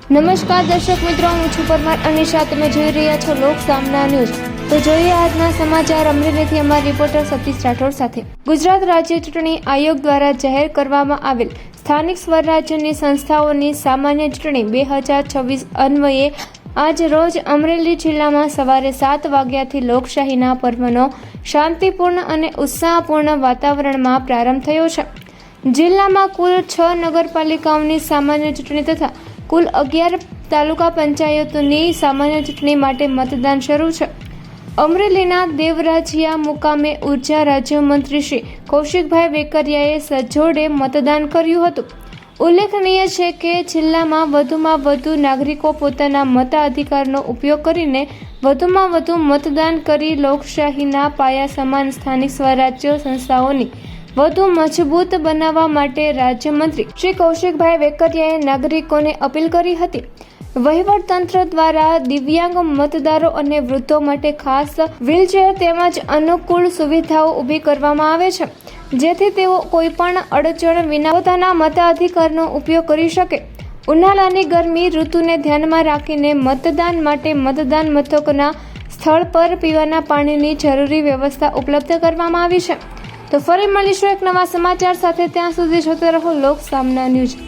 નમસ્કાર દર્શક મિત્રો, હું છું પરમાર અનિશા. તમે જોઈ રહ્યા છો લોક સામના ન્યૂઝ. તો જોઈએ આજના સમાચાર અમરેલીથી અમારા રિપોર્ટર સતીશ રાઠોડ સાથે. ગુજરાત રાજ્ય ચૂંટણી આયોગ દ્વારા જાહેર કરવામાં આવેલ સ્થાનિક સ્વરાજ્યની સંસ્થાઓની સામાન્ય ચૂંટણી 2026 અન્વયે આજ રોજ અમરેલી જિલ્લામાં સવારે 7 વાગ્યાથી લોકશાહીના પર્વનો શાંતિપૂર્ણ અને ઉત્સાહપૂર્ણ વાતાવરણમાં પ્રારંભ થયો છે. જિલ્લામાં કુલ 6 નગરપાલિકાઓની સામાન્ય ચૂંટણી તથા કુલ 11 તાલુકા પંચાયતોની સામાન્ય ચૂંટણી માટે મતદાન શરૂ છે. અમરેલીના દેવરાજિયા મુકામે ઉર્જા રાજ્યમંત્રી શ્રી કૌશિકભાઈ વેકરિયાએ સજોડે મતદાન કર્યું હતું. ઉલ્લેખનીય છે કે જિલ્લામાં વધુમાં વધુ નાગરિકો પોતાના મતાધિકારનો ઉપયોગ કરીને વધુમાં વધુ મતદાન કરી લોકશાહીના પાયા સમાન સ્થાનિક સ્વરાજ્ય સંસ્થાઓની વધુ મજબૂત બનાવવા માટે રાજ્યમંત્રી શ્રી કૌશિકભાઈ વેકરિયાએ નાગરિકોને અપીલ કરી હતી. વહીવટતંત્ર દ્વારા દિવ્યાંગ મતદારો અને વૃદ્ધો માટે ખાસ વ્હીલચેર તેમજ અનુકૂળ સુવિધાઓ ઊભી કરવામાં આવે છે, જેથી તેઓ કોઈપણ અડચણ વિના પોતાના મતાધિકારનો ઉપયોગ કરી શકે. ઉનાળાની ગરમી ઋતુને ધ્યાનમાં રાખીને મતદાન માટે મતદાન મથકોના સ્થળ પર પીવાના પાણીની જરૂરી વ્યવસ્થા ઉપલબ્ધ કરવામાં આવી છે. તો ફરી મળીશું એક નવા સમાચાર સાથે. ત્યાં સુધી જોતા રહો લોક સામના ન્યૂઝ.